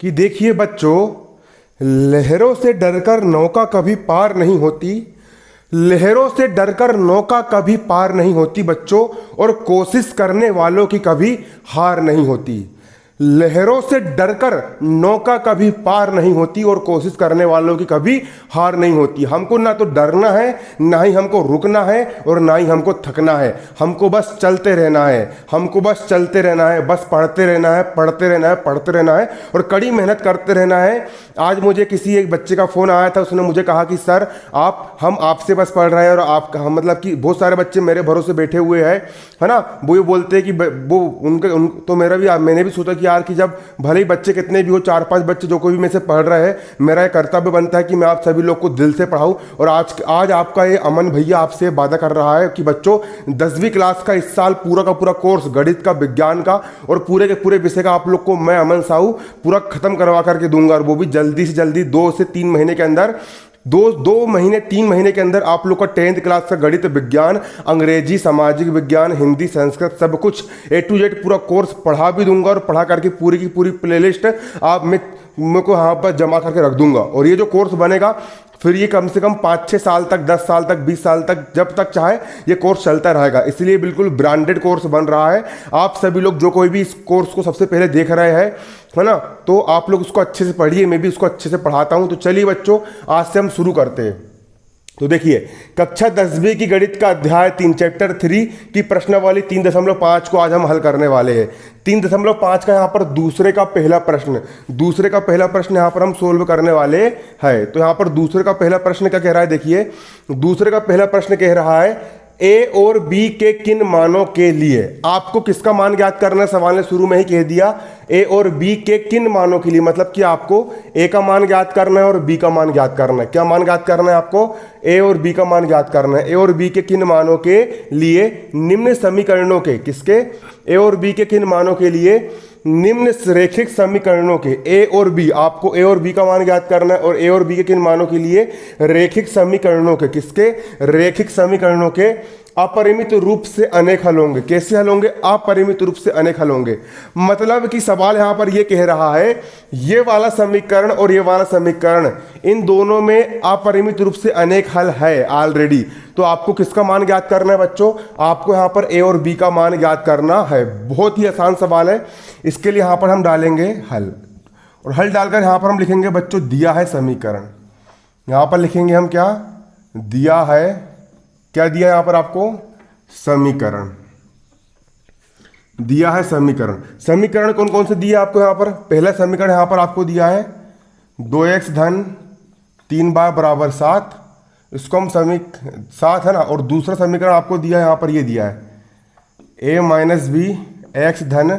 कि देखिए बच्चों, लहरों से डरकर नौका कभी पार नहीं होती। लहरों से डरकर नौका कभी पार नहीं होती बच्चों, और कोशिश करने वालों की कभी हार नहीं होती। लहरों से डरकर नौका कभी पार नहीं होती और कोशिश करने वालों की कभी हार नहीं होती। हमको ना तो डरना है, ना ही हमको रुकना है, और ना ही हमको थकना है। हमको बस चलते रहना है, हमको बस चलते रहना है, बस पढ़ते रहना है, पढ़ते रहना है, पढ़ते रहना है, और कड़ी मेहनत करते रहना है। आज मुझे किसी एक बच्चे का फ़ोन आया था, उसने मुझे कहा कि सर हम आपसे बस पढ़ रहे हैं, और आप मतलब कि बहुत सारे बच्चे मेरे भरोसे बैठे हुए हैं, है ना। वो ये बोलते हैं कि वो तो मैंने भी सोचा कि यार कि जब भले ही बच्चे कितने भी हो, 4-5 बच्चे जो कोई भी में से पढ़ रहे हैं, मेरा एक कर्तव्य बनता है कि मैं आप सभी लोग को दिल से पढ़ाऊं। और आज आपका ये अमन भैया आपसे वादा कर रहा है कि बच्चों 10वीं क्लास का इस साल पूरा का पूरा कोर्स गणित का, विज्ञान का और पूरे के पूरे विषय का आप लोग को मैं अमन साहू पूरा खत्म करवा करके दूंगा, और वो भी जल्दी से जल्दी 2 से 3 महीने के अंदर। 3 महीने के अंदर आप लोग का 10th क्लास का गणित, विज्ञान, अंग्रेजी, सामाजिक विज्ञान, हिंदी, संस्कृत सब कुछ A to Z पूरा कोर्स पढ़ा भी दूंगा, और पढ़ा करके पूरी की पूरी प्लेलिस्ट आप मेरे को यहाँ पर जमा करके रख दूंगा। और ये जो कोर्स बनेगा फिर ये कम से कम 5-6 साल तक, 10 साल तक, 20 साल तक, जब तक चाहे ये कोर्स चलता रहेगा। इसलिए बिल्कुल ब्रांडेड कोर्स बन रहा है। आप सभी लोग जो कोई भी इस कोर्स को सबसे पहले देख रहे हैं, है ना, तो आप लोग उसको अच्छे से पढ़िए, मैं भी उसको अच्छे से पढ़ाता हूँ। तो चलिए बच्चों, आज से हम शुरू करते हैं। तो देखिए, कक्षा 10वीं की गणित का अध्याय 3 चैप्टर 3 की प्रश्नावली 3.5 को आज हम हल करने वाले हैं। 3.5 का यहाँ पर दूसरे का पहला प्रश्न यहाँ पर हम सोल्व करने वाले हैं। तो यहाँ पर दूसरे का पहला प्रश्न क्या कह रहा है, देखिए दूसरे का पहला प्रश्न कह रहा है ए और बी के किन मानों के लिए। आपको किसका मान ज्ञात करना है, सवाल ने शुरू में ही कह दिया, ए और बी के किन मानों के लिए, मतलब कि आपको ए का मान ज्ञात करना है और बी का मान ज्ञात करना है। क्या मान ज्ञात करना है आपको, ए और बी का मान ज्ञात करना है। ए और बी के किन मानों के लिए निम्न समीकरणों के, किसके, ए और बी के किन मानों के लिए निम्न रैखिक समीकरणों के, ए और बी, आपको ए और बी का मान ज्ञात करना है, और ए और बी के किन मानों के लिए रैखिक समीकरणों के, किसके, रैखिक समीकरणों के अपरिमित रूप से अनेक हल होंगे। कैसे हल होंगे, अपरिमित रूप से अनेक हल होंगे। मतलब कि सवाल यहां पर यह कह रहा है ये वाला समीकरण और ये वाला समीकरण, इन दोनों में अपरिमित रूप से अनेक हल है ऑलरेडी। तो आपको किसका मान ज्ञात करना है बच्चों, आपको यहां पर ए और बी का मान ज्ञात करना है। बहुत ही आसान सवाल है। इसके लिए यहां पर हम डालेंगे हल, और हल डालकर यहां पर हम लिखेंगे बच्चों दिया है समीकरण। यहां पर लिखेंगे हम क्या, दिया है, क्या दिया है यहां पर आपको, समीकरण दिया है। समीकरण कौन कौन से दिए आपको यहां पर, पहला समीकरण यहां पर आपको दिया है 2x धन 3y बराबर 7, इसको हम 7 है ना। और दूसरा समीकरण आपको दिया है यहां पर, ये दिया है a माइनस बी एक्स धन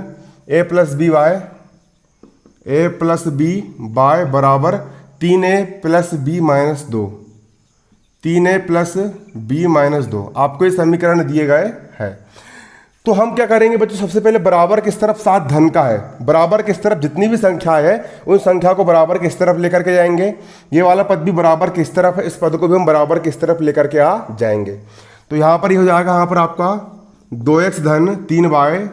a प्लस बी वाई बराबर 3a plus b minus 2, 3a plus b minus 2, आपको ये समीकरण दिए गए हैं। तो हम क्या करेंगे बच्चों, सबसे पहले बराबर किस तरफ, 7 धन का है, बराबर किस तरफ, जितनी भी संख्या है उन संख्या को बराबर किस तरफ लेकर के जाएंगे। ये वाला पद भी बराबर किस तरफ है, इस पद को भी हम बराबर किस तरफ लेकर के आ जाएंगे। तो यहाँ पर ये हो जाएगा, यहाँ पर आपका 2x धन 3y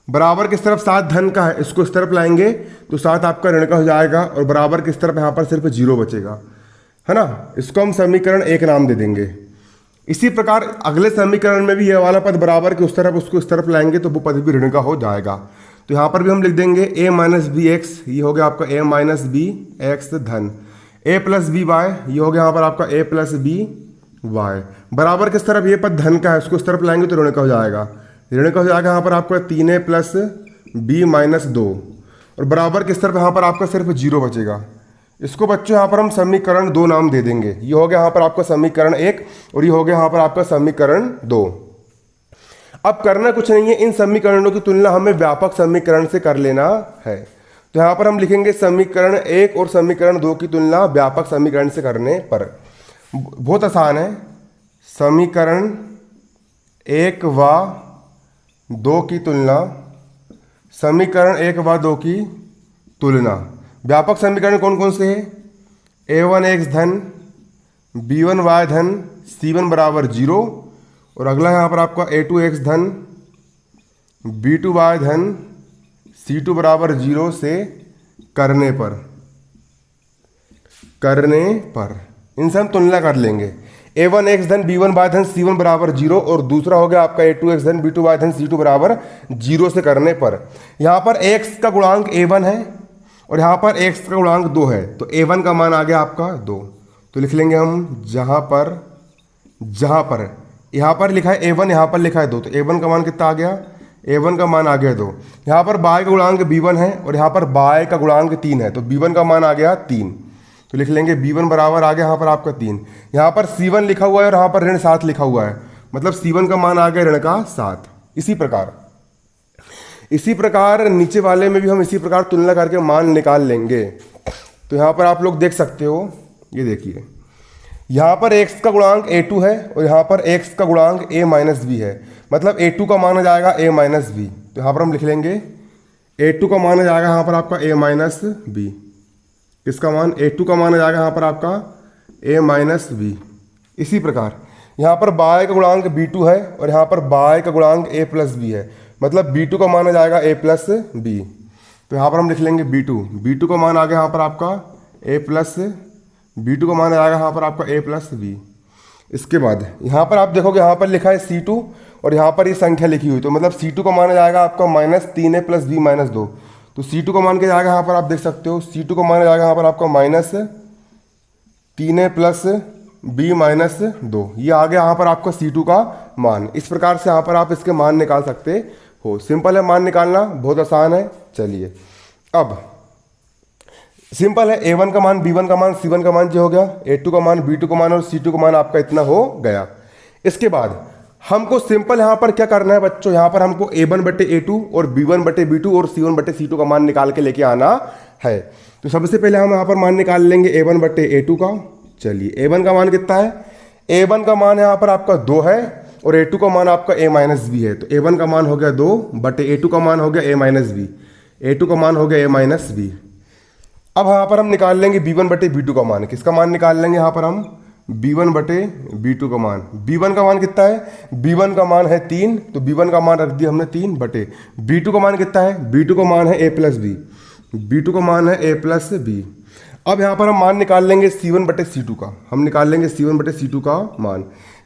बराबर किस तरफ, 7 धन का है, इसको इस तरफ लाएंगे तो 7 आपका ऋण का हो जाएगा, और बराबर किस तरफ, यहाँ पर सिर्फ 0 बचेगा, है ना। इसको हम समीकरण 1 नाम दे देंगे। इसी प्रकार अगले समीकरण में भी ये वाला पद बराबर के उस तरफ, उसको इस तरफ लाएंगे तो वो पद भी ऋण का हो जाएगा। तो यहाँ पर भी हम लिख देंगे a माइनस बी एक्स, ये हो गया आपका a माइनस बी एक्स धन a प्लस बी वाई, ये हो गया यहाँ पर आपका a प्लस बी वाई बराबर किस तरफ, ये पद धन का है, उसको इस तरफ लाएंगे तो ऋण का हो जाएगा। ऋण का हो जाएगा यहाँ पर आपका 3a प्लस बी माइनस 2, और बराबर किस तरफ, यहाँ पर आपका सिर्फ 0 बचेगा। इसको बच्चों यहाँ पर हम समीकरण 2 नाम दे देंगे। ये हो गया यहाँ पर आपका समीकरण 1, और ये हो गया यहाँ पर आपका समीकरण 2। अब करना कुछ नहीं है, इन समीकरणों की तुलना हमें व्यापक समीकरण से कर लेना है। तो यहाँ पर हम लिखेंगे समीकरण 1 और समीकरण 2 की तुलना व्यापक समीकरण से करने पर। बहुत आसान है, समीकरण 1 व 2 की तुलना, समीकरण 1 व 2 की तुलना। व्यापक समीकरण कौन कौन से हैं, a1x धन b1y धन c1 बराबर 0, और अगला यहाँ पर आपका a2x धन b2y धन c2 बराबर 0 से करने पर इनसे हम तुलना कर लेंगे। a1x धन b1 बाय धन c1 बराबर 0 और दूसरा हो गया आपका a2x धन b2 बाय धन c2 बराबर 0 से करने पर यहाँ पर x का गुणांक a1 है और यहाँ पर x का गुणांक 2 है, तो a1 का मान आ गया आपका 2। तो लिख लेंगे हम जहाँ पर यहाँ पर लिखा है a1, यहाँ पर लिखा है 2, तो a1 का मान कितना आ गया, a1 का मान आ गया 2। यहाँ पर बाय का गुणांक b1 है और यहाँ पर बाय का गुणांक 3 है, तो b1 का मान आ गया 3। तो लिख लेंगे b1 बराबर आ गया यहाँ पर आपका 3। यहाँ पर c1 लिखा हुआ है और यहाँ पर ऋण 7 लिखा हुआ है, मतलब c1 का मान आ गया ऋण का 7। इसी प्रकार नीचे वाले में भी हम इसी प्रकार तुलना करके मान निकाल लेंगे। तो यहाँ पर आप लोग देख सकते हो, ये देखिए यहाँ पर x का गुणांक a2 है और यहाँ पर x का गुणांक a माइनस बी है, मतलब a2 का मान आ जाएगा a माइनस बी। तो यहाँ पर हम लिख लेंगे a2 का मान आ जाएगा यहाँ पर आपका a माइनस बी। इसका मान a2 का मान आ जाएगा यहाँ पर आपका a माइनस बी। इसी प्रकार यहाँ पर बाय का गुणांक b2 है और यहाँ पर बाय का गुणांक a प्लस बी है, मतलब b2 का मान आ जाएगा a प्लस बी। तो यहाँ पर हम लिख लेंगे b2 का मान आ गया यहाँ पर आपका a प्लस b2 का मान आ जाएगा यहाँ पर आपका a प्लस बी। इसके बाद यहाँ पर आप देखोगे यहाँ पर लिखा है c2 और यहाँ पर ये संख्या लिखी हुई, तो मतलब c2 का मान आ जाएगा आपका -3a प्लस बी माइनस 2। तो c2 का मान क्या जाएगा यहाँ पर आप देख सकते हो, c2 का मान आ जाएगा यहाँ पर आपका -3a प्लस बी माइनस 2। ये आ गया यहाँ पर आपका c2 का मान। इस प्रकार से यहाँ पर आप इसके मान निकाल सकते हो। सिंपल है, मान निकालना बहुत आसान है। चलिए अब सिंपल है, a1 का मान, b1 का मान, c1 का मान जो हो गया, a2 का मान, b2 का मान और c2 का मान आपका इतना हो गया। इसके बाद हमको सिंपल यहाँ पर क्या करना है बच्चों, यहाँ पर हमको a1 बटे a2 और b1 बटे b2 और c1 बटे c2 का मान निकाल के लेके आना है। तो सबसे पहले हम यहाँ पर मान निकाल लेंगे a1 बटे a2 का। चलिए a1 का मान कितना है, a1 का मान यहाँ पर आपका 2 है और a2 का मान आपका a माइनस बी है। तो a1 का मान हो गया 2 बटे a2 का मान हो गया a माइनस बी, a2 का मान हो गया a माइनस बी। अब यहाँ पर हम निकाल लेंगे b1 बटे b2 का मान। किसका मान निकाल लेंगे यहाँ पर हम, b1 बटे b2 का मान। b1 का मान कितना है, b1 का मान है 3, तो b1 का मान रख दिया हमने 3 बटे b2 का मान कितना है, b2 का मान है a प्लस बी, b2 का मान है a प्लस बी। अब यहाँ पर हम मान निकाल लेंगे c1 बटे c2 का। हम निकाल लेंगे c1 बटे c2 का मान।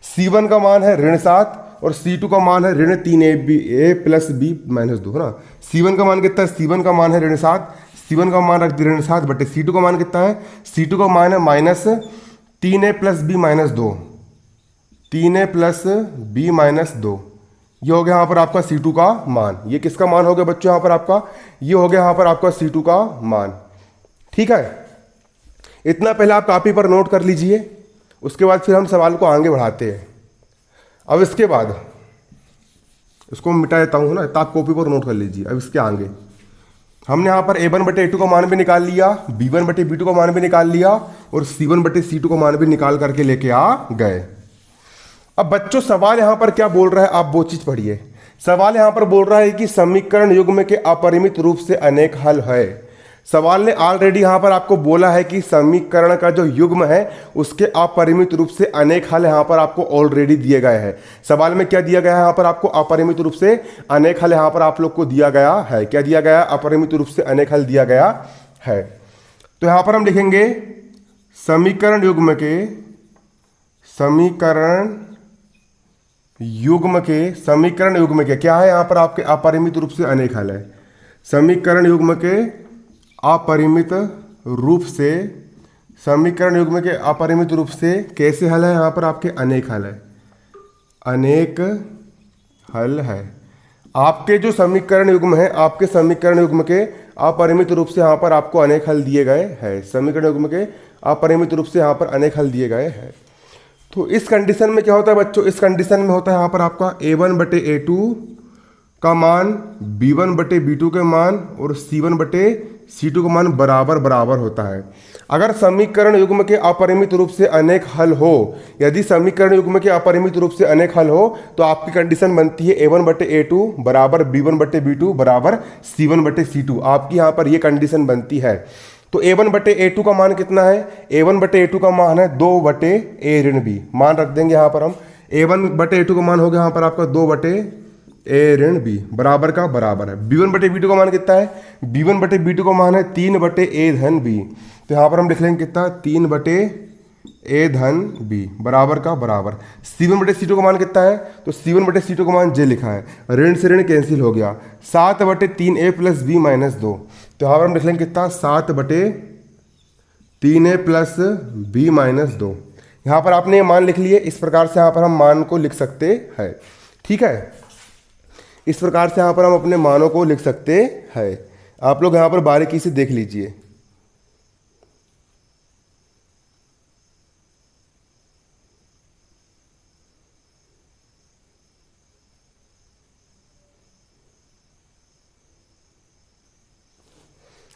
c1 का मान है ऋण 7 और c2 का मान है ऋण 3a प्लस बी माइनस 2, है ना। c1 का मान कितना है, c1 का मान है ऋण 7, c1 का मान रख दिया ऋण 7 बटे c2 का मान कितना है, c2 का मान है -3a plus b minus 2, 3a plus b minus 2। ये हो गया यहाँ पर आपका c2 का मान। ये किसका मान हो गया बच्चों, यहाँ पर आपका ये हो गया यहाँ पर आपका c2 का मान। ठीक है, इतना पहले आप कॉपी पर नोट कर लीजिए, उसके बाद फिर हम सवाल को आगे बढ़ाते हैं। अब इसके बाद इसको मिटा देता हूँ ना, तो आप कॉपी पर नोट कर लीजिए। अब इसके आगे हमने यहाँ पर a1 बटे a2 का मान भी निकाल लिया, b1 बटे b2 का मान भी निकाल लिया और c1 बटे c2 का मान भी निकाल करके लेके आ गए। अब बच्चों सवाल यहाँ पर क्या बोल रहा है, आप वो चीज पढ़िए। सवाल यहाँ पर बोल रहा है कि समीकरण युग्म के अपरिमित रूप से अनेक हल है। सवाल ने ऑलरेडी यहाँ पर आपको बोला है कि समीकरण का जो युग्म है उसके अपरिमित रूप से अनेक हल यहाँ पर आपको ऑलरेडी दिए गए हैं। सवाल में क्या दिया गया है, यहाँ पर आपको अपरिमित रूप से अनेक हल यहाँ पर आप लोग को दिया गया है। क्या दिया गया, अपरिमित रूप से अनेक हल दिया गया है। तो यहाँ पर हम लिखेंगे समीकरण युग्म के क्या है, यहाँ पर आपके अपरिमित रूप से अनेक हल है। समीकरण युग्म के अपरिमित रूप से कैसे हल है, यहाँ पर आपके अनेक हल है, अनेक हल है। आपके जो समीकरण युग्म है, आपके समीकरण युग्म के अपरिमित रूप से यहाँ पर आपको अनेक हल दिए गए हैं। समीकरण युग्म के अपरिमित रूप से यहाँ पर अनेक हल दिए गए हैं। तो इस कंडीशन में क्या होता है बच्चों, इस कंडीशन में होता है यहाँ पर आपका a1 बटे a2 का मान b1 बटे b2 के मान और c1 बटे c2 का मान बराबर बराबर होता है। अगर समीकरण युग्म के अपरिमित रूप से अनेक हल हो, यदि समीकरण युग्म के अपरिमित रूप से अनेक हल हो तो आपकी कंडीशन बनती है a1 बटे a2 बराबर b1 बटे b2 बराबर c1 बटे c2। आपकी यहाँ पर ये कंडीशन बनती है। तो a1 बटे a2 का मान कितना है, a1 बटे a2 का मान है 2 बटे a ऋण b। मान रख देंगे यहाँ पर हम, a1 बटे a2 का मान हो गया यहाँ पर आपका 2 बटे ए ऋण बी बराबर का बराबर है। b1 बटे b2 का मान कितना है? b1 बटे b2 का मान है 3 बटे a धन b। तो यहाँ पर हम लिख लेंगे कितना? 3 बटे a धन b बराबर का बराबर। c1 बटे c2 का मान कितना है? तो c1 बटे c2 का मान j लिखा है, ऋण से ऋण कैंसिल हो गया, 7 बटे 3a प्लस b माइनस 2। तो यहाँ पर हम लिख लेंगे कितना? 7 बटे 3a प्लस b माइनस 2। यहाँ पर आपने ये मान लिख लिए। इस प्रकार से यहाँ पर हम मान को लिख सकते हैं, ठीक है। इस प्रकार से यहाँ पर हम अपने मानों को लिख सकते हैं। आप लोग यहाँ पर बारीकी से देख लीजिए।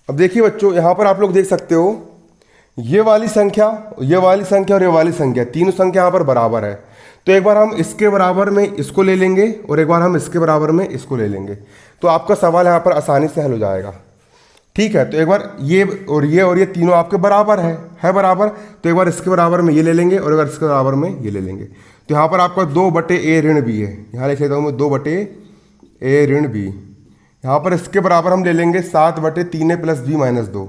अब देखिए बच्चों, यहाँ पर आप लोग देख सकते हो ये वाली संख्या, ये वाली संख्या और ये वाली संख्या, तीनों संख्या यहाँ पर बराबर है। तो एक बार हम इसके बराबर में इसको ले लेंगे और एक बार हम इसके बराबर में इसको ले लेंगे, तो आपका सवाल यहाँ पर आसानी से हल हो जाएगा, ठीक है। तो एक बार ये और ये तीनों आपके बराबर है बराबर। तो एक बार इसके बराबर में ये ले लेंगे और एक बार इसके बराबर में ये ले लेंगे। तो यहाँ पर आपका 2 बटे ए ऋण बी है, यहाँ लिख लेता हूँ मैं 2 बटे ए ऋण बी। यहाँ पर इसके बराबर हम ले लेंगे 7 बटे 3a प्लस बी माइनस 2,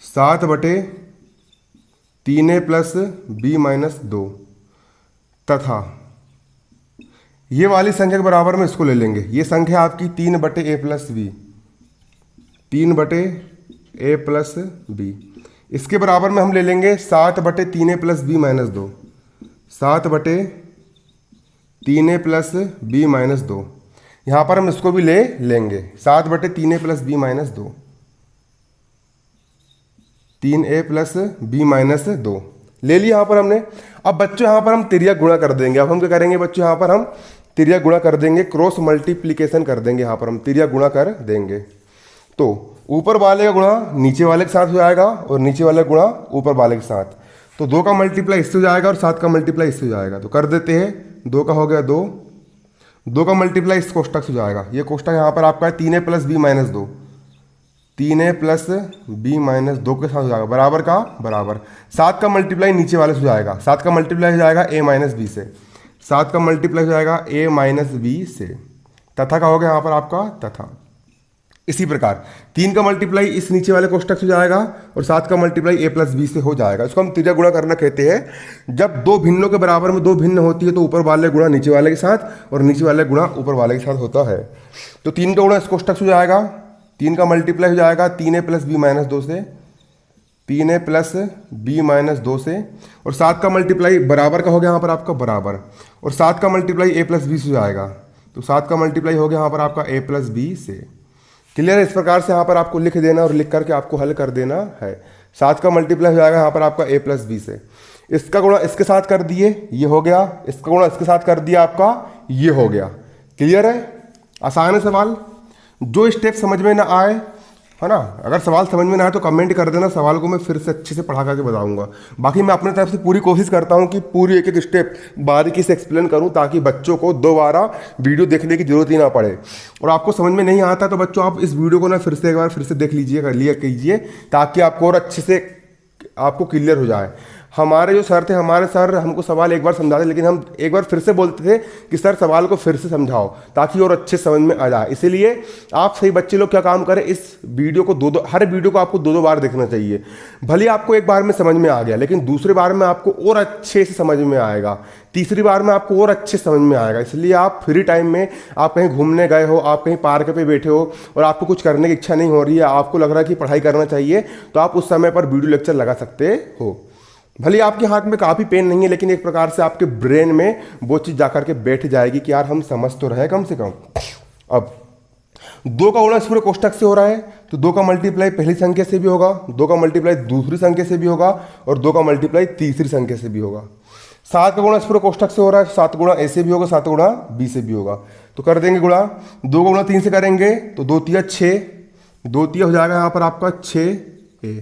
7 बटे 3a प्लस बी माइनस 2, तथा ये वाली संख्या के बराबर में इसको ले लेंगे। ये संख्या आपकी 3 बटे ए प्लस बी, 3 बटे ए प्लस बी। इसके बराबर में हम ले लेंगे 7 बटे 3a प्लस बी माइनस 2, 7 बटे 3a प्लस बी माइनस 2। यहाँ पर हम इसको भी ले लेंगे 7 बटे 3a plus b minus 2, 3a plus b minus 2 ले लिया यहाँ पर हमने। अब बच्चों यहाँ पर हम तिर्यक गुणा कर देंगे। अब हम क्या करेंगे बच्चों? यहाँ पर हम तिर्यक गुणा कर देंगे, क्रॉस मल्टीप्लीकेशन कर देंगे। यहाँ पर हम तिर्यक गुणा कर देंगे, तो ऊपर वाले का गुणा नीचे वाले के साथ हो जाएगा और नीचे वाले का गुणा ऊपर वाले के साथ। तो 2 का मल्टीप्लाई इससे हो जाएगा और 7 का मल्टीप्लाई इससे हो जाएगा। तो कर देते हैं, 2 का हो गया 2, 2 का मल्टीप्लाई इस कोष्टक से हो जाएगा। ये कोष्टक यहाँ पर आपका है 3a plus b minus 2, 3a plus b minus 2 के साथ हो जाएगा बराबर का बराबर। 7 का मल्टीप्लाई नीचे वाले से हो जाएगा, 7 का मल्टीप्लाई हो जाएगा a माइनस बी से, 7 का मल्टीप्लाई हो जाएगा a माइनस बी से, तथा का हो गया यहाँ पर आपका तथा। इसी प्रकार 3 का मल्टीप्लाई इस नीचे वाले कोष्टक से हो जाएगा और 7 का मल्टीप्लाई a प्लस बी से हो जाएगा। इसको हम तिर्यक गुणा करना कहते हैं। जब दो भिन्नों के बराबर में दो भिन्न होती है तो ऊपर वाले गुणा नीचे वाले के साथ और नीचे वाले गुणा ऊपर वाले के साथ होता है। तो 3 का गुणा इस कोष्टक से हो जाएगा, 3 का मल्टीप्लाई हो जाएगा 3a प्लस बी माइनस 2 से, 3a प्लस बी माइनस 2 से, और 7 का मल्टीप्लाई बराबर का हो गया यहाँ पर आपका बराबर, और 7 का मल्टीप्लाई a प्लस बी से हो जाएगा। तो 7 का मल्टीप्लाई हो गया यहाँ पर आपका a प्लस बी से। क्लियर है? इस प्रकार से यहाँ पर आपको लिख देना और लिख करके आपको हल कर देना है। 7 का मल्टीप्लाई हो जाएगा यहाँ पर आपका a प्लस बी से, इसका गुणा इसके साथ कर दिए ये हो गया, इसका गुणा इसके साथ कर दिया आपका ये हो गया। क्लियर है? आसान है सवाल। जो स्टेप समझ में ना आए, है ना, अगर सवाल समझ में ना आए तो कमेंट कर देना, सवाल को मैं फिर से अच्छे से पढ़ा करके बताऊंगा। बाकी मैं अपने तरफ से पूरी कोशिश करता हूं कि पूरी एक एक स्टेप बारीकी से एक्सप्लेन करूं ताकि बच्चों को दोबारा वीडियो देखने की जरूरत ही ना पड़े। और आपको समझ में नहीं आता तो बच्चों आप इस वीडियो को ना फिर से एक बार फिर से देख लीजिए, कर लिया कीजिए, ताकि आपको और अच्छे से आपको क्लियर हो जाए। हमारे जो सर थे, हमारे सर हमको सवाल एक बार समझाते, लेकिन हम एक बार फिर से बोलते थे कि सर सवाल को फिर से समझाओ ताकि और अच्छे समझ में आ जाए। इसीलिए आप सही बच्चे लोग क्या काम करें, इस वीडियो को हर वीडियो को आपको 2-2 बार देखना चाहिए। भले आपको एक बार में समझ में आ गया, लेकिन दूसरे बार में आपको और अच्छे से समझ में आएगा, तीसरी बार में आपको और अच्छे समझ में आएगा। इसलिए आप फ्री टाइम में, आप कहीं घूमने गए हो, आप कहीं पार्क पे बैठे हो और आपको कुछ करने की इच्छा नहीं हो रही है, आपको लग रहा है कि पढ़ाई करना चाहिए, तो आप उस समय पर वीडियो लेक्चर लगा सकते हो। भले आपके हाथ में काफ़ी पेन नहीं है, लेकिन एक प्रकार से आपके ब्रेन में वो चीज़ जाकर के बैठ जाएगी कि यार हम समझ तो रहे कम से कम। अब 2 का गुणा इस पूरे कोष्टक से हो रहा है, तो 2 का मल्टीप्लाई पहली संख्या से भी होगा, 2 का मल्टीप्लाई दूसरी संख्या से भी होगा और 2 का मल्टीप्लाई तीसरी संख्या से भी होगा। 7 का गुणा इस पूरे कोष्टक से हो रहा है, 7 गुणा ए से भी होगा, 7 गुणा बी से भी होगा। तो कर देंगे गुणा, 2 का गुणा 3 से करेंगे तो 2 तिया 6, 2 तिया हो जाएगा यहाँ पर आपका 6a,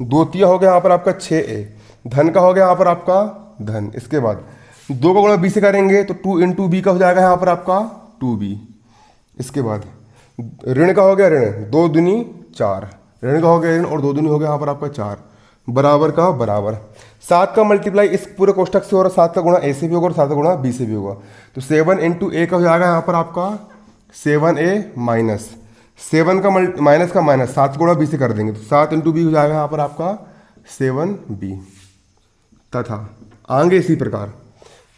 2 तिया हो गया यहाँ पर आपका 6a, धन का हो गया यहाँ पर आपका धन। इसके बाद 2 का गुणा बी से करेंगे तो 2 इंटू बी का हो जाएगा यहाँ पर आपका 2b। इसके बाद ऋण का हो गया ऋण, 2 दूनी 4, ऋण का हो गया ऋण और 2 दूनी हो गया यहाँ पर आपका 4, बराबर का बराबर। 7 का मल्टीप्लाई इस पूरे कोष्टक से हो रहा है, 7 का गुणा ए से भी होगा और 7 का गुणा बी से भी होगा। तो 7 इंटू ए का हो जाएगा यहाँ पर आपका 7a माइनस 7 का माइनस का माइनस 7 गुणा b से कर देंगे तो 7 इंटू बी हो जाएगा यहाँ पर आपका 7b। तथा आगे इसी प्रकार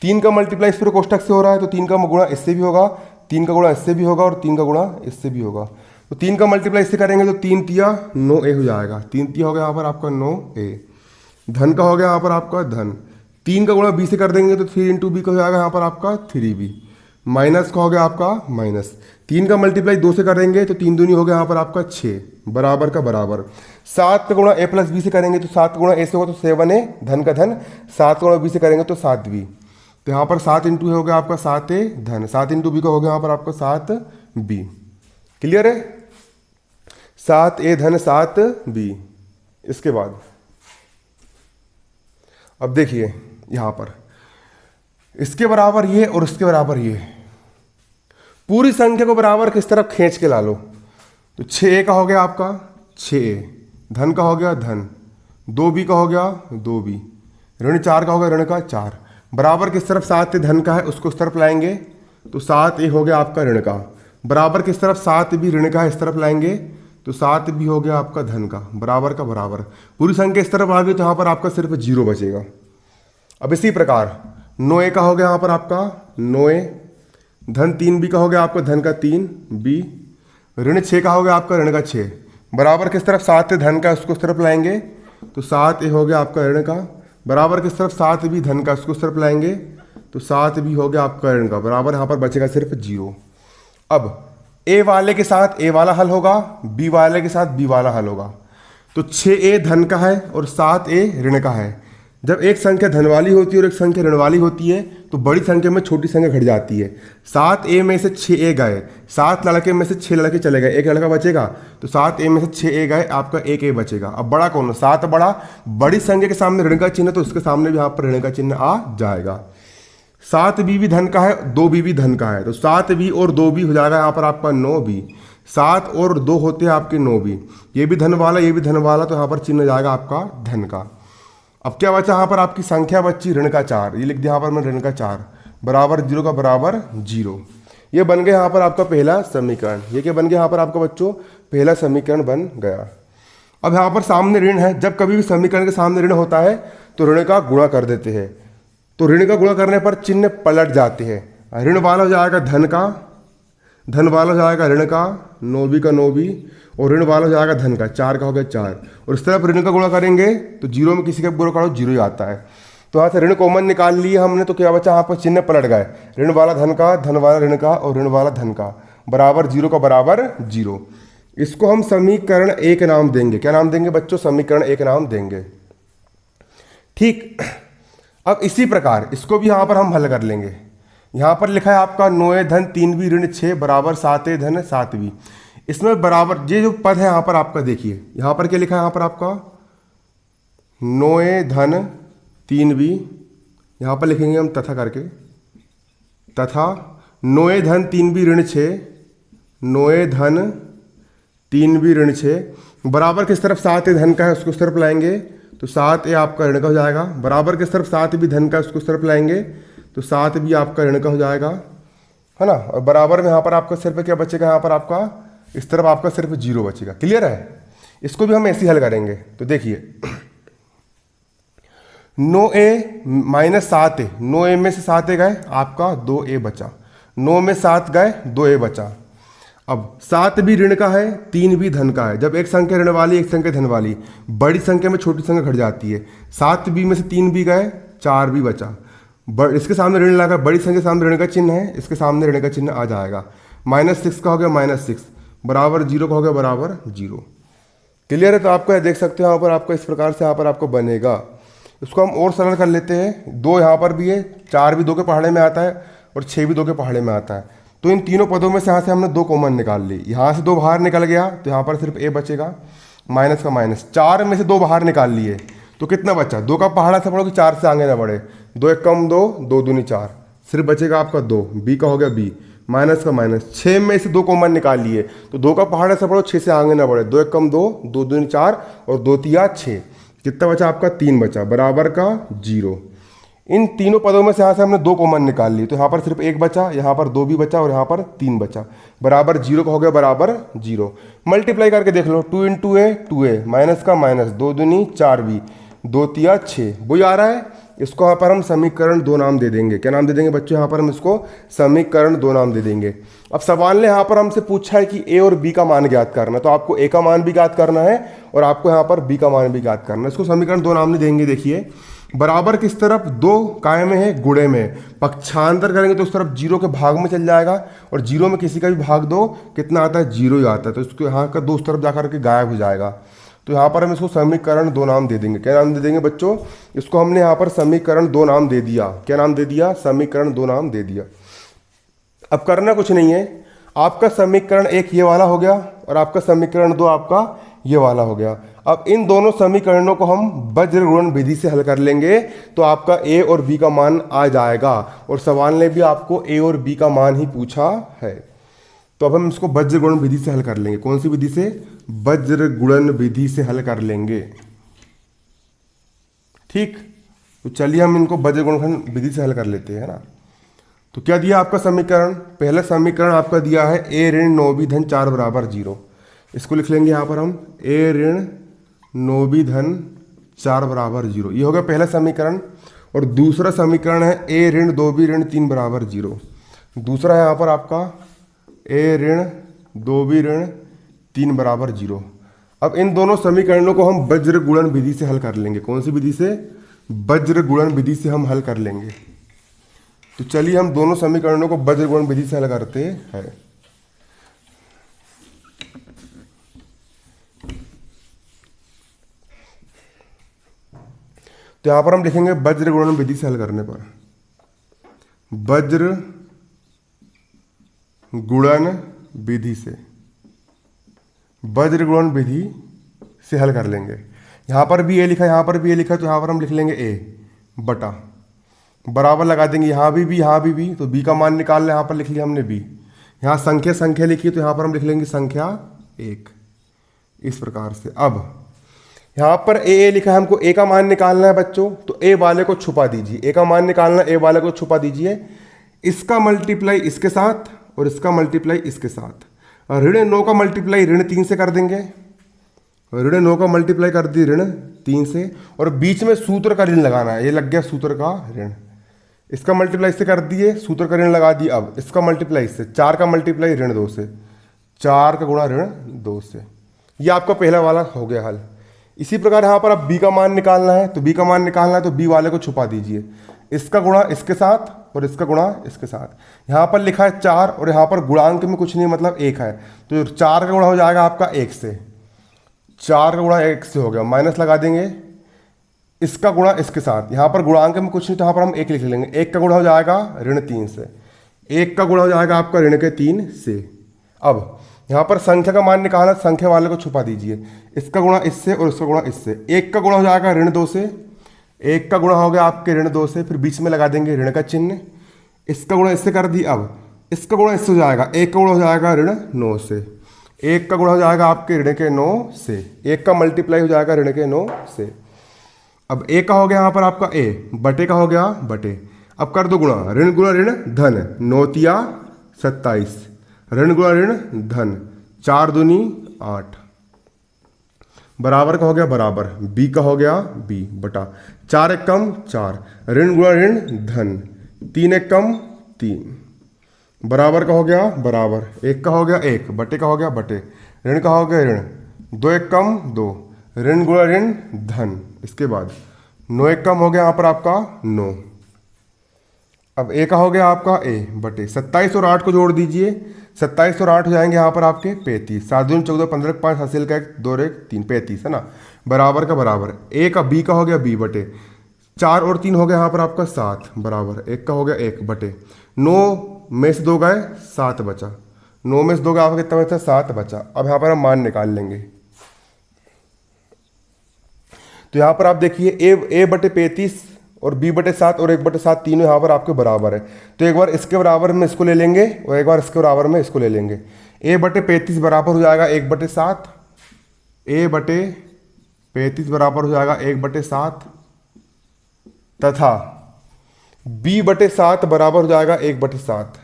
3 का मल्टीप्लाई इस पूरे कोष्टक से हो रहा है तो 3 का गुणा इससे भी होगा, 3 का गुणा इससे भी होगा और 3 का गुणा इससे भी होगा। तो 3 का मल्टीप्लाई इससे करेंगे तो 3 तिया 9a हो जाएगा। 3 तिया हो गया यहाँ पर आपका 9a। धन का हो गया यहाँ पर आपका धन। 3 का गुणा b से कर देंगे तो 3 इंटू बी का हो जाएगा यहाँ पर आपका 3b। माइनस का हो गया आपका माइनस 3 का मल्टीप्लाई 2 से करेंगे तो 3 दूनी हो गया यहाँ पर आपका 6 बराबर का बराबर। 7 का गुणा a प्लस बी से करेंगे तो 7 गुणा a से होगा तो 7a धन का धन। 7 गुणा b से करेंगे तो 7b। तो यहाँ पर 7 इंटू हो गया आपका 7a धन, 7 इंटू बी का हो गया यहाँ पर आपका 7b। क्लियर है? 7a धन 7b। इसके बाद अब देखिए यहाँ पर इसके बराबर ये और इसके बराबर ये, पूरी संख्या को बराबर किस तरफ खींच के ला लो। तो 6a का हो गया आपका 6a, धन का हो गया धन, 2b का हो गया 2b, ऋण 4 का हो गया ऋण का 4, बराबर किस तरफ 7a धन का है उसको इस तरफ लाएंगे तो 7a हो गया आपका ऋण का, बराबर किस तरफ 7b ऋण का है इस तरफ लाएंगे तो 7b हो गया आपका धन का, बराबर का बराबर। पूरी संख्या इस तरफ आ गई तो यहाँ पर आपका सिर्फ 0 बचेगा। अब इसी प्रकार 9a का हो गया यहाँ पर आपका 9a, धन 3b का हो गया आपका धन का 3b, ऋण 6 का हो गया आपका ऋण का 6, बराबर किस तरफ 7a धन का उसको इस तरफ लाएंगे तो 7a हो गया आपका ऋण का, बराबर किस तरफ 7b धन का उसको इस तरफ लाएंगे तो 7b हो गया आपका ऋण का, बराबर यहाँ पर बचेगा सिर्फ 0। अब a वाले के साथ a वाला हल होगा, b वाले के साथ b वाला हल होगा। तो 6a धन का है और 7a ऋण का है। जब एक संख्या धन वाली होती है और एक संख्या ऋण वाली होती है तो बड़ी संख्या में छोटी संख्या घट जाती है। 7a में से 6a गए, 7 लड़के में से 6 लड़के चले गए, एक लड़का बचेगा तो 7a में से 6a गए, आपका 1a बचेगा। अब बड़ा कौन है? 7 बड़ा, बड़ी संख्या के सामने ऋण का चिन्ह तो उसके सामने भी यहाँ पर ऋण का चिन्ह आ जाएगा। 7b भी धन का है, 2b भी धन का है तो 7b और 2b हो जाएगा यहाँ पर आपका 9b। 7 और 2 होते हैं आपके 9b, ये भी धन वाला ये भी धन वाला तो यहाँ पर चिन्ह जाएगा आपका धन का। अब क्या बचा यहाँ पर आपकी संख्या बची ऋण का 4, ये लिख दिया यहाँ पर मैं ऋण का 4, बराबर 0 का बराबर 0। ये बन गया यहाँ पर आपका पहला समीकरण। ये क्या बन गया यहाँ पर आपका बच्चों? पहला समीकरण बन गया। अब यहाँ पर सामने ऋण है, जब कभी भी समीकरण के सामने ऋण होता है तो ऋण का गुणा कर देते हैं, तो ऋण का गुणा करने पर चिन्ह पलट जाते हैं। ऋण वाला हो जाएगा धन का, धन वाला हो जाएगा ऋण का, 9b का 9b, और ऋण वाला हो जाएगा धन का, 4 का हो गया 4, और इस तरफ ऋण का गुणा करेंगे तो 0 में किसी का गुणा करो 0 ही आता है। तो यहाँ से ऋण कॉमन निकाल लिए हमने तो क्या बचा? यहाँ पर चिन्ह पलट गए, ऋण वाला धन का, धन वाला ऋण का और ऋण वाला धन का, बराबर 0 का बराबर 0। इसको हम समीकरण 1 नाम देंगे। क्या नाम देंगे बच्चों? समीकरण 1 नाम देंगे। ठीक, अब इसी प्रकार इसको भी यहाँ पर हम हल कर लेंगे। यहाँ पर लिखा है आपका 9a धन 3b ऋण 6 बराबर 7a धन 7b। इसमें बराबर ये जो पद है यहाँ पर आपका देखिए, यहाँ पर क्या लिखा है यहाँ पर आपका 9a धन 3b, यहाँ पर लिखेंगे हम तथा करके, तथा 9a धन 3b ऋण 6, 9a धन 3b ऋण 6, बराबर किस तरफ 7a धन का है उसको उस तरफ लाएंगे तो 7a आपका ऋण का हो जाएगा, बराबर किस तरफ 7b धन का उसको उस तरफ लाएंगे तो 7b आपका ऋण का हो जाएगा, है ना। और बराबर में यहाँ पर आपका सिर्फ क्या बचेगा? यहाँ पर आपका इस तरफ आपका सिर्फ 0 बचेगा। क्लियर है? इसको भी हम ऐसे ही हल करेंगे। तो देखिए 9a माइनस 7a, 9a में से 7a गए आपका 2a बचा, 9 में 7 गए 2a बचा। अब 7b ऋण का है, 3b धन का है। जब एक संख्या ऋण वाली एक संख्या धन वाली, बड़ी संख्या में छोटी संख्या घट जाती है। 7b में से 3b गए, 4b बचा, इसके सामने ऋण लगा, बड़ी संख्या के सामने ऋण का चिन्ह है, इसके सामने ऋण का चिन्ह आ जाएगा। -6 का हो गया -6, बराबर 0 का हो गया बराबर 0। क्लियर है? तो आपको यह देख सकते हो यहाँ पर आपको इस प्रकार से यहाँ पर आपको बनेगा। इसको हम और सरल कर लेते हैं। 2 यहाँ पर भी है, 4 भी 2 के पहाड़े में आता है और 6 भी 2 के पहाड़े में आता है। तो इन तीनों पदों में से यहाँ से हमने 2 कॉमन निकाल ली। यहाँ से 2 बाहर निकल गया तो यहाँ पर सिर्फ a बचेगा, माइनस का माइनस। 4 में से 2 बाहर निकाल लिए तो कितना बचा? 2 का पहाड़ा से पढ़ो कि 4 से आगे ना बढ़े, 2 1 कम 2, 2 दूनी 4, सिर्फ बचेगा आपका 2, b का हो गया b, माइनस का माइनस। 6 में से 2 कॉमन निकाल लिए तो 2 का पहाड़ा से पढ़ो 6 से आगे ना बढ़े, 2 1 कम 2, 2 दूनी 4 और 2 तिया 6, कितना बचा आपका? 3 बचा, बराबर का 0। इन तीनों पदों में से यहाँ से हमने 2 कॉमन निकाल ली, तो यहाँ पर सिर्फ 1 बचा, यहाँ पर 2 भी बचा और यहाँ पर 3 बचा, बराबर 0 का हो गया बराबर 0। मल्टीप्लाई करके देख लो, 2 इंटू ए 2a, माइनस का माइनस, 2 दूनी 4b, 2 तिया 6, वही आ रहा है। इसको यहाँ पर हम समीकरण 2 नाम दे देंगे। क्या नाम दे देंगे बच्चों? यहाँ पर हम इसको समीकरण 2 नाम दे देंगे। अब सवाल ने यहाँ पर हमसे पूछा है कि ए और बी का मान ज्ञात करना, तो आपको ए का मान भी ज्ञात करना है और आपको यहाँ पर बी का मान भी ज्ञात करना है। इसको समीकरण 2 नाम नहीं देंगे। देखिए, बराबर किस तरफ? 2 काय में है? गुणे में। पक्षांतर करेंगे तो उस तरफ 0 के भाग में चल जाएगा, और 0 में किसी का भी भाग दो कितना आता है? 0 ही आता है, तो इसको यहाँ का 2 उस तरफ जाकर के गायब हो जाएगा। तो यहाँ पर हम इसको समीकरण 2 नाम दे देंगे। क्या नाम दे देंगे बच्चों? इसको हमने यहाँ पर समीकरण 2 नाम दे दिया। क्या नाम दे दिया? समीकरण 2 नाम दे दिया। अब करना कुछ नहीं है, आपका समीकरण 1 ये वाला हो गया और आपका समीकरण 2 आपका ये वाला हो गया। अब इन दोनों समीकरणों को हम वज्र गुणन विधि से हल कर लेंगे, तो आपका ए और बी का मान आ जाएगा। और सवाल ने भी आपको ए और बी का मान ही पूछा है, तो अब हम इसको वज्र गुणन विधि से हल कर लेंगे। कौन सी विधि से? वज्र गुणन विधि से हल कर लेंगे। ठीक, तो चलिए हम इनको वज्र गुणन विधि से हल कर लेते हैं, है ना। तो क्या दिया आपका समीकरण? पहला समीकरण आपका दिया है a ऋण 9b धन 4 बराबर 0। इसको लिख लेंगे यहाँ पर हम a ऋण 9b धन 4 बराबर 0। ये हो गया पहला समीकरण। और दूसरा समीकरण है a ऋण 2b ऋण 3 बराबर 0। दूसरा है यहाँ पर आपका a ऋण 2b ऋण 3 बराबर 0। अब इन दोनों समीकरणों को हम वज्र गुणन विधि से हल कर लेंगे। कौन सी विधि से? वज्र गुणन विधि से हम हल कर लेंगे। तो चलिए हम दोनों समीकरणों को वज्र गुणन विधि से हल करते हैं। तो यहां पर हम लिखेंगे वज्र गुणन विधि से हल करने पर, वज्र गुणन विधि से, वज्र गुणन विधि से हल कर लेंगे। यहां पर भी ए लिखा, यहां पर भी ए लिखा, तो यहां पर हम लिख लेंगे ए बटा, बराबर लगा देंगे, यहाँ भी यहाँ भी, तो बी का मान निकालना, यहाँ पर लिख लिया हमने बी। यहाँ संख्या लिखी, तो यहाँ पर हम लिख लेंगे संख्या 1, इस प्रकार से। अब यहाँ पर ए लिखा है, हमको ए का मान निकालना है बच्चों, तो ए वाले को छुपा दीजिए। ए का मान निकालना, ए वाले को छुपा दीजिए। इसका मल्टीप्लाई इसके साथ और इसका मल्टीप्लाई इसके साथ। ऋण 9 का मल्टीप्लाई ऋण 3 से कर देंगे, ऋण 9 का मल्टीप्लाई कर दी ऋण 3 से, और बीच में सूत्र का ऋण लगाना है। ये लग गया सूत्र का ऋण, इसका मल्टीप्लाई इससे कर दिए, सूत्र का ऋण लगा दिए। अब इसका मल्टीप्लाई इससे, 4 का मल्टीप्लाई ऋण 2 से, 4 का गुणा ऋण 2 से। ये आपका पहला वाला हो गया हल। इसी प्रकार यहाँ पर अब बी का मान निकालना है, तो बी का मान निकालना है तो बी वाले को छुपा दीजिए। इसका गुणा इसके साथ और इसका गुणा इसके साथ। यहाँ पर लिखा है 4 और यहाँ पर गुणांक में कुछ नहीं, मतलब 1 है, तो 4 का गुणा हो जाएगा आपका 1 से, 4 का गुणा 1 से हो गया, माइनस लगा देंगे। इसका गुणा इसके साथ, यहाँ पर गुणांक में कुछ नहीं, तो यहाँ पर हम 1 लिख लेंगे। 1 का गुणा हो जाएगा ऋण 3 से, 1 का गुणा हो जाएगा आपका ऋण के 3 से। अब यहाँ पर संख्या का मान निकालना, संख्या वाले को छुपा दीजिए। इसका गुणा इससे और इसका गुणा इससे। 1 का गुणा हो जाएगा ऋण 2 से, 1 का गुणा हो गया आपके ऋण 2 से, फिर बीच में लगा देंगे ऋण का चिन्ह। इसका गुणा इससे कर दी। अब इसका गुणा इससे हो जाएगा, 1 का गुणा हो जाएगा ऋण 9 से, 1 का गुणा हो जाएगा आपके ऋण के 9 से, 1 का मल्टीप्लाई हो जाएगा ऋण के 9 से। अब ए का हो गया यहाँ पर आपका ए, बटे का हो गया बटे। अब कर दो गुणा, ऋण गुणा ऋण धन, 9 तिया 27, ऋण गुणा ऋण धन, 4 दूनी 8, बराबर का हो गया बराबर, बी का हो गया बी बटा 4 एकम 4, ऋण गुणा ऋण धन, 3 एकम 3, बराबर का हो गया बराबर, 1 का हो गया 1, बटे का हो गया बटे, ऋण का हो गया ऋण, 2 एकम 2, ऋण गुणा ऋण धन। इसके बाद 9 एकम हो गया यहाँ पर आपका 9। अब ए का हो गया आपका ए बटे 27 और 8 को जोड़ दीजिए, 27 और 8 हो जाएंगे यहाँ पर आपके 35, 7 दूनी 14, 15 5 हासिल का 1 2 1 3, 35 है ना, बराबर का बराबर। ए का बी का हो गया बी बटे 4 और 3 हो गया यहाँ पर आपका 7, बराबर 1 का हो गया 1 बटे 9 में से 2 गए 7 बचा, 9 में से 2 गए आपका कितना बचा? 7 बचा। अब यहाँ पर हम मान निकाल लेंगे। तो यहाँ पर आप देखिए ए बटे 35 और बी बटे 7 और 1 बटे 7 तीनों यहाँ पर आपके बराबर है, तो एक बार इसके बराबर में इसको ले लेंगे और एक बार इसके बराबर में इसको ले लेंगे। ए बटे 35 बराबर हो जाएगा 1 बटे 7, ए बटे 35 बराबर हो जाएगा 1 बटे 7 तथा b/7 बराबर हो जाएगा 1/7।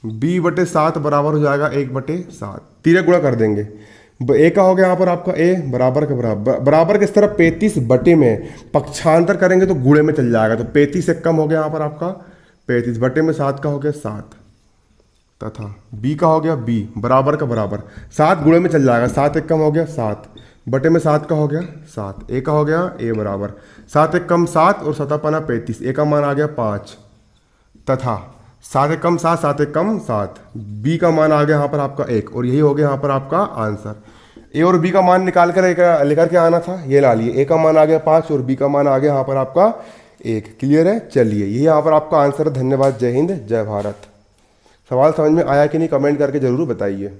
b/7 बराबर हो जाएगा 1/7। तीरे गुणा कर देंगे। ए का हो गया यहाँ पर आपका ए बराबर के बराबर, बराबर किस तरह 35 बटे में पक्षांतर करेंगे तो गुणे में चल जाएगा, तो 35 से कम हो गया यहाँ पर आपका 35 बटे में 7 का हो गया 7, तथा b का हो गया b बराबर का बराबर 7 गुणे में चल जाएगा, 7 एक कम हो गया 7 बटे में 7 का हो गया 7, ए का हो गया ए बराबर 7 एक कम 7 और 7 35, ए का मान आ गया 5, तथा 7 एक कम 7 7 एक कम 7, बी का मान आ गया यहाँ पर आपका 1, और यही हो गया यहाँ पर आपका आंसर। ए और बी का मान निकाल कर लेकर के आना था, ये ला लिए। ए का मान आ गया 5 और बी का मान आ गया यहाँ पर आपका 1। क्लियर है? चलिए यही यहाँ पर आपका आंसर है। धन्यवाद। जय हिंद, जय भारत। सवाल समझ में आया कि नहीं कमेंट करके जरूर बताइए।